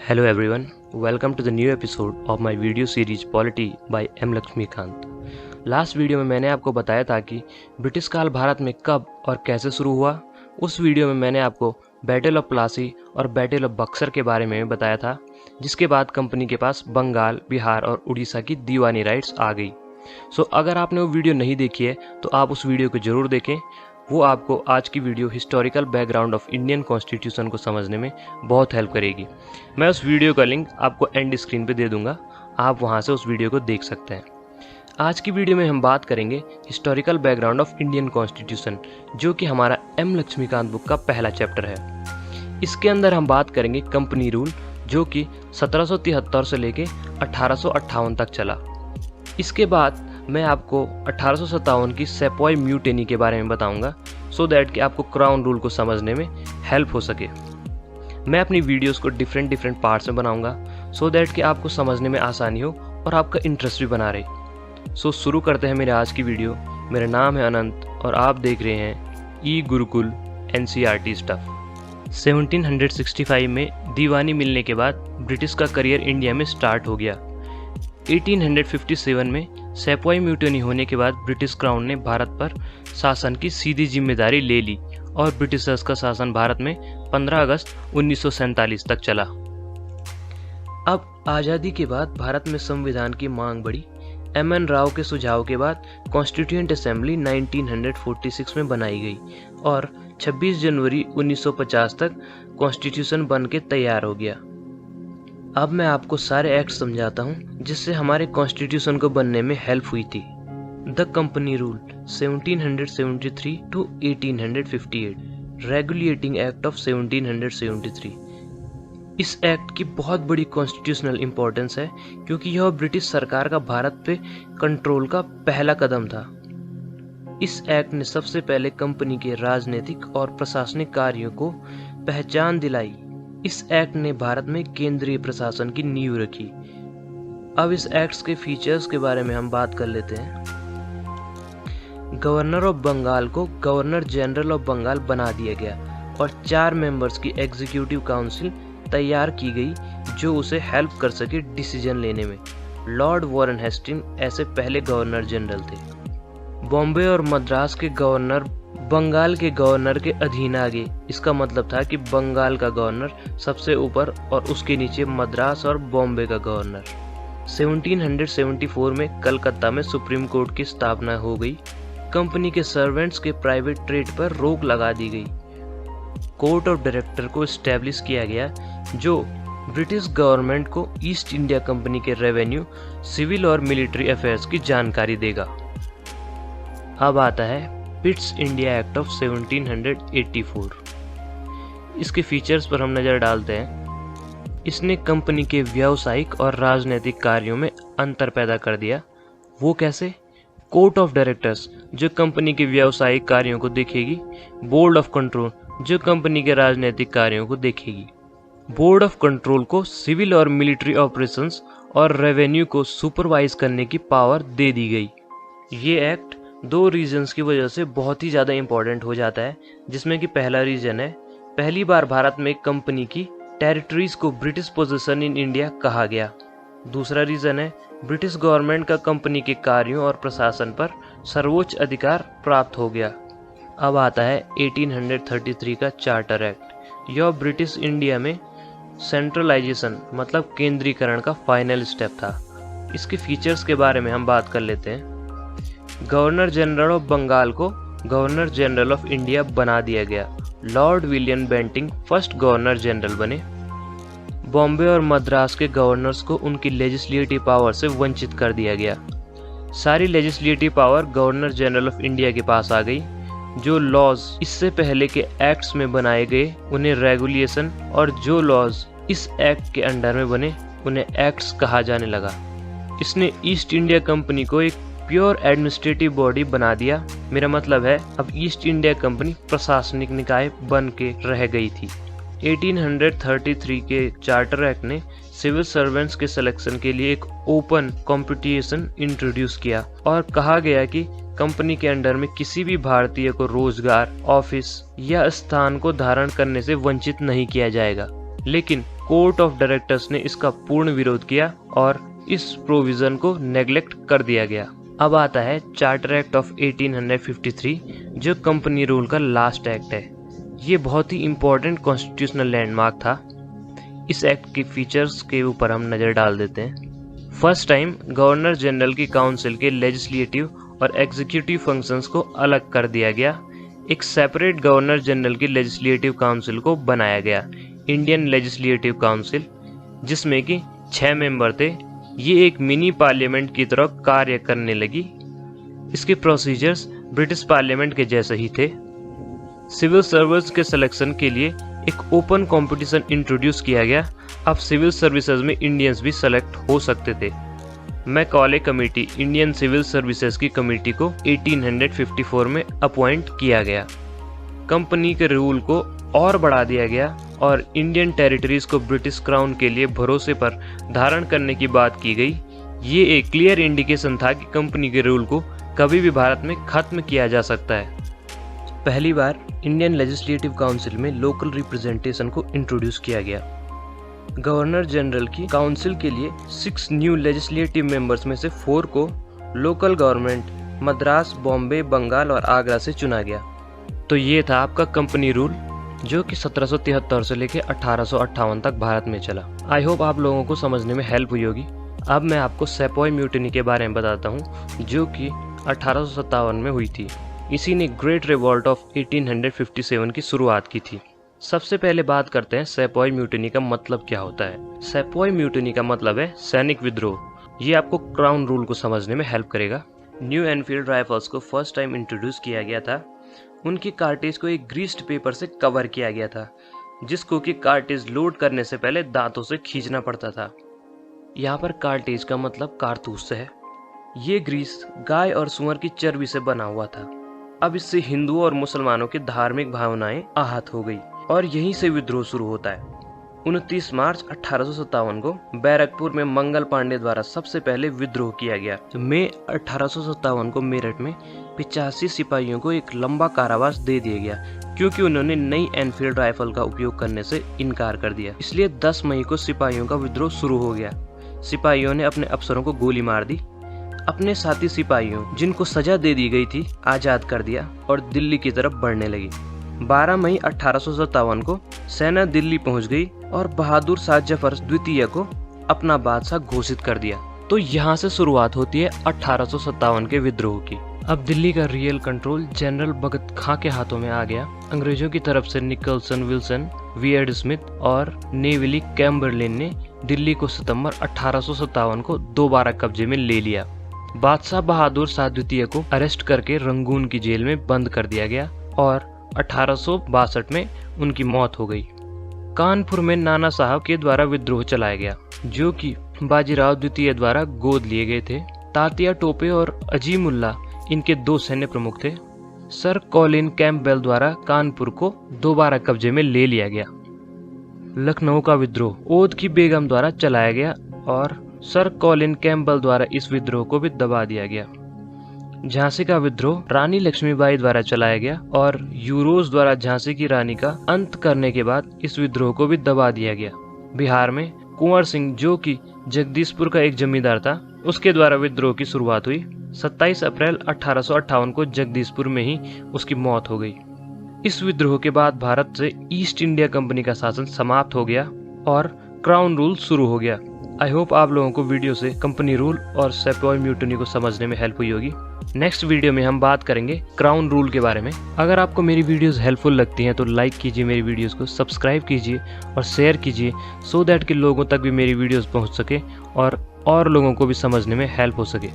Hello everyone, welcome to the new episode of my video series Polity by M. Laxmikanth. Last video में मैंने आपको बताया था कि ब्रिटिश काल भारत में कब और कैसे शुरू हुआ। उस वीडियो में मैंने आपको बैटल ऑफ प्लासी और बैटल ऑफ बक्सर के बारे में बताया था, जिसके बाद कंपनी के पास बंगाल, बिहार और उड़ीसा की दीवानी राइट्स आ गई। अगर आपने वो वीडियो नहीं देखी है तो आप उस वीडियो को ज़रूर देखें। वो आपको आज की video historical background of Indian constitution को समझने में बहुत हेल्प करेगी। मैं उस वीडियो का लिंक आपको एंड स्क्रीन पे दे दूंगा, आप वहां से उस वीडियो को देख सकते हैं। आज की वीडियो में हम बात करेंगे historical background of Indian constitution, जो कि हमारा एम लक्ष्मीकांत बुक का पहला चैप्टर है। इसके अंदर हम बात करेंगे कंपनी रूल, जो कि 1773 से लेके 1858 तक चला। इसके बाद मैं आपको 1857 की सेपॉय म्यूटेनी के बारे में बताऊंगा, सो दैट कि आपको क्राउन रूल को समझने में हेल्प हो सके। मैं अपनी वीडियोस को डिफरेंट पार्ट्स में बनाऊंगा, सो दैट कि आपको समझने में आसानी हो और आपका इंटरेस्ट भी बना रहे। शुरू करते हैं मेरे आज की वीडियो। मेरा नाम है अनंत और आप देख रहे हैं ई गुरुकुल NCERT स्टफ। 1765 में दीवानी मिलने के बाद ब्रिटिश का करियर इंडिया में स्टार्ट हो गया। 1857 में सेपॉय म्यूटेनी होने के बाद ब्रिटिश क्राउन ने भारत पर शासन की सीधी जिम्मेदारी ले ली और ब्रिटिशर्स का शासन भारत में 15 अगस्त 1947 तक चला। अब आज़ादी के बाद भारत में संविधान की मांग बढ़ी। MN राव के सुझाव के बाद कॉन्स्टिट्यूएंट असेंबली 1946 में बनाई गई और 26 जनवरी 1950 तक कॉन्स्टिट्यूशन बन के तैयार हो गया। अब मैं आपको सारे एक्ट समझाता हूँ जिससे हमारे कॉन्स्टिट्यूशन को बनने में हेल्प हुई थी। The company rule 1773 to 1858, regulating act of 1773। इस एक्ट की बहुत बड़ी कॉन्स्टिट्यूशनल इंपॉर्टेंस है, क्योंकि यह ब्रिटिश सरकार का भारत पे कंट्रोल का पहला कदम था। इस एक्ट ने सबसे पहले कंपनी के राजनीतिक और प्रशासनिक कार्यों को पहचान दिलाई। इस एक्ट ने भारत में केंद्रीय प्रशासन की नींव रखी। अब इस एक्ट के फीचर्स के बारे में हम बात कर लेते हैं। गवर्नर ऑफ बंगाल को गवर्नर जनरल ऑफ बंगाल बना दिया गया और 4 मेंबर्स की एग्जीक्यूटिव काउंसिल तैयार की गई, जो उसे हेल्प कर सके डिसीजन लेने में। लॉर्ड वॉरेन हेस्टिंग ऐसे पहले गवर्नर जनरल थे। बॉम्बे और मद्रास के गवर्नर बंगाल के गवर्नर के अधीन आ गए। इसका मतलब था कि बंगाल का गवर्नर सबसे ऊपर और उसके नीचे मद्रास और बॉम्बे का गवर्नर। 1774 में कलकत्ता में सुप्रीम कोर्ट की स्थापना हो गई। कंपनी के सर्वेंट्स के प्राइवेट ट्रेड पर रोक लगा दी गई। कोर्ट ऑफ डायरेक्टर को एस्टेब्लिश किया गया, जो ब्रिटिश गवर्नमेंट को ईस्ट इंडिया कंपनी के रेवेन्यू, सिविल और मिलिट्री अफेयर्स की जानकारी देगा। अब आता है पिट्स इंडिया एक्ट ऑफ 1784। इसके फीचर्स पर हम नज़र डालते हैं। इसने कंपनी के व्यावसायिक और राजनीतिक कार्यों में अंतर पैदा कर दिया। वो कैसे? कोर्ट ऑफ डायरेक्टर्स जो कंपनी के व्यावसायिक कार्यों को देखेगी, बोर्ड ऑफ कंट्रोल जो कंपनी के राजनीतिक कार्यों को देखेगी। बोर्ड ऑफ कंट्रोल को सिविल और मिलिट्री ऑपरेशंस और रेवेन्यू को सुपरवाइज करने की पावर दे दी गई। ये एक्ट 2 रीजन्स की वजह से बहुत ही ज़्यादा इम्पोर्टेंट हो जाता है, जिसमें कि पहला रीजन है, पहली बार भारत में एक कंपनी की टेरिटरीज को ब्रिटिश पोजीशन इन इंडिया कहा गया। दूसरा रीजन है, ब्रिटिश गवर्नमेंट का कंपनी के कार्यों और प्रशासन पर सर्वोच्च अधिकार प्राप्त हो गया। अब आता है 1833 का चार्टर एक्ट। यह ब्रिटिश इंडिया में सेंट्रलाइजेशन मतलब केंद्रीकरण का फाइनल स्टेप था। इसके फीचर्स के बारे में हम बात कर लेते हैं। गवर्नर जनरल ऑफ बंगाल को गवर्नर जनरल ऑफ इंडिया बना दिया गया। Lord William Bentinck first governor general बने। बॉम्बे और मद्रास के गवर्नर्स को उनकी लेजिस्लेटिव पावर से वंचित कर दिया गया। सारी legislative power governor general of India के पास आ गई। जो लॉज इससे पहले के एक्ट्स में बनाए गए उन्हें रेगुलेशन, और जो लॉज इस एक्ट के अंडर में बने उन्हें एक्ट्स कहा जाने लगा। इसने ईस्ट इंडिया कंपनी को एक प्योर एडमिनिस्ट्रेटिव बॉडी बना दिया। मेरा मतलब है, अब ईस्ट इंडिया कंपनी प्रशासनिक निकाय बन के रह गई थी। 1833 के चार्टर एक्ट ने सिविल सर्वेंट्स के सिलेक्शन के लिए एक ओपन कंपटीशन इंट्रोड्यूस किया और कहा गया कि कंपनी के अंडर में किसी भी भारतीय को रोजगार, ऑफिस या स्थान को धारण करने से वंचित नहीं किया जाएगा। लेकिन कोर्ट ऑफ डायरेक्टर्स ने इसका पूर्ण विरोध किया और इस प्रोविजन को नेग्लेक्ट कर दिया गया। अब आता है चार्टर एक्ट ऑफ 1853, जो कंपनी रूल का लास्ट एक्ट है। ये बहुत ही इम्पोर्टेंट कॉन्स्टिट्यूशनल लैंडमार्क था। इस एक्ट के फीचर्स के ऊपर हम नज़र डाल देते हैं। फर्स्ट टाइम गवर्नर जनरल की काउंसिल के लेजिस्लेटिव और एग्जीक्यूटिव फंक्शंस को अलग कर दिया गया। एक सेपरेट गवर्नर जनरल की लेजिस्लेटिव काउंसिल को बनाया गया, इंडियन लेजिस्लेटिव काउंसिल, जिसमें कि 6 मेंबर थे। ये एक मिनी पार्लियामेंट की तरह कार्य करने लगी। इसके प्रोसीजर्स ब्रिटिश पार्लियामेंट के जैसे ही थे। सिविल सर्विस के सिलेक्शन के लिए एक ओपन कंपटीशन इंट्रोड्यूस किया गया। अब सिविल सर्विसेज में इंडियंस भी सेलेक्ट हो सकते थे। Macaulay committee, Indian civil services की कमेटी को 1854 में अपॉइंट किया गया। कंपनी के रूल को और बढ़ा दिया गया और इंडियन टेरिटरीज को ब्रिटिश क्राउन के लिए भरोसे पर धारण करने की बात की गई। ये एक क्लियर इंडिकेशन था कि कंपनी के रूल को कभी भी भारत में खत्म किया जा सकता है। पहली बार इंडियन लेजिस्लेटिव काउंसिल में लोकल रिप्रेजेंटेशन को इंट्रोड्यूस किया गया। गवर्नर जनरल की काउंसिल के लिए 6 न्यू लेजिस्लेटिव मेंबर्स में से 4 को लोकल गवर्नमेंट मद्रास, बॉम्बे, बंगाल और आगरा से चुना गया। तो ये था आपका कंपनी रूल, जो कि 1773 से लेकर 1858 तक भारत में चला। आई होप आप लोगों को समझने में हेल्प हुई होगी। अब मैं आपको सेपॉय म्यूटिनी के बारे में बताता हूँ, जो कि 1857 में हुई थी। इसी ने ग्रेट रिवॉल्ट ऑफ 1857 की शुरुआत की थी। सबसे पहले बात करते हैं सेपॉय म्यूटिनी का मतलब क्या होता है। सेपॉय म्यूटिनी का मतलब है सैनिक विद्रोह। ये आपको क्राउन रूल को समझने में हेल्प करेगा। न्यू एनफील्ड राइफल्स को फर्स्ट टाइम इंट्रोड्यूस किया गया था। उनकी कार्टेज को एक ग्रीस्ड पेपर से कवर किया गया था, जिसको कि कार्टेज लोड करने से पहले दांतों से खींचना पड़ता था। यहाँ पर कार्टेज का मतलब कारतूस है। ये ग्रीस गाय और सुअर की चर्बी से बना हुआ था। अब इससे हिंदुओं और मुसलमानों की धार्मिक भावनाएं आहत हो गई और यहीं से विद्रोह शुरू होता है। 29 मार्च 1857 को बैरकपुर में मंगल पांडे द्वारा सबसे पहले विद्रोह किया गया। तो मई 1857 को मेरठ में 85 सिपाहियों को एक लंबा कारावास दे दिया गया, क्योंकि उन्होंने नई एनफील्ड राइफल का उपयोग करने से इनकार कर दिया। इसलिए 10 मई को सिपाहियों का विद्रोह शुरू हो गया। सिपाहियों ने अपने अफसरों को गोली मार दी। अपने साथी सिपाहियों, जिनको सजा दे दी गई थी, आजाद कर दिया और दिल्ली की तरफ बढ़ने लगी। 12 मई 1857 को सेना दिल्ली पहुंच गई और बहादुर शाह जफर द्वितीय को अपना बादशाह घोषित कर दिया। तो यहाँ से शुरुआत होती है 1857 के विद्रोह की। अब दिल्ली का रियल कंट्रोल जनरल भगत खां के हाथों में आ गया। अंग्रेजों की तरफ से निकलसन, विल्सन, वियर्ड स्मिथ और नेविली कैम्बरलेन ने दिल्ली को सितंबर 1857 को दोबारा कब्जे में ले लिया। बादशाह बहादुर शाह द्वितीय को अरेस्ट करके रंगून की जेल में बंद कर दिया गया और 1862 में उनकी मौत हो गई। कानपुर में नाना साहब के द्वारा विद्रोह चलाया गया, जो कि बाजीराव द्वितीय द्वारा गोद लिए गए थे। तात्या टोपे और अजीमुल्ला इनके 2 सैन्य प्रमुख थे। सर कॉलिन कैम्पबेल द्वारा कानपुर को दोबारा कब्जे में ले लिया गया। लखनऊ का विद्रोह ओध की बेगम द्वारा चलाया गया और सर कॉलिन कैम्पबेल द्वारा इस विद्रोह को भी दबा दिया गया। झांसी का विद्रोह रानी लक्ष्मीबाई द्वारा चलाया गया और यूरोज द्वारा झांसी की रानी का अंत करने के बाद इस विद्रोह को भी दबा दिया गया। बिहार में कुंवर सिंह, जो कि जगदीशपुर का एक जमींदार था, उसके द्वारा विद्रोह की शुरुआत हुई। 27 अप्रैल 1858 को जगदीशपुर में ही उसकी मौत हो गई। इस विद्रोह के बाद भारत से ईस्ट इंडिया कंपनी का शासन समाप्त हो गया और क्राउन रूल शुरू हो गया। आई होप आप लोगों को वीडियो से कंपनी रूल और सेपॉय म्यूटिनी को समझने में हेल्प हुई होगी। नेक्स्ट वीडियो में हम बात करेंगे क्राउन रूल के बारे में। अगर आपको मेरी वीडियोस हेल्पफुल लगती हैं तो लाइक कीजिए मेरी वीडियोस को, सब्सक्राइब कीजिए और शेयर कीजिए, सो दैट कि लोगों तक भी मेरी वीडियोस पहुंच सके और लोगों को भी समझने में हेल्प हो सके।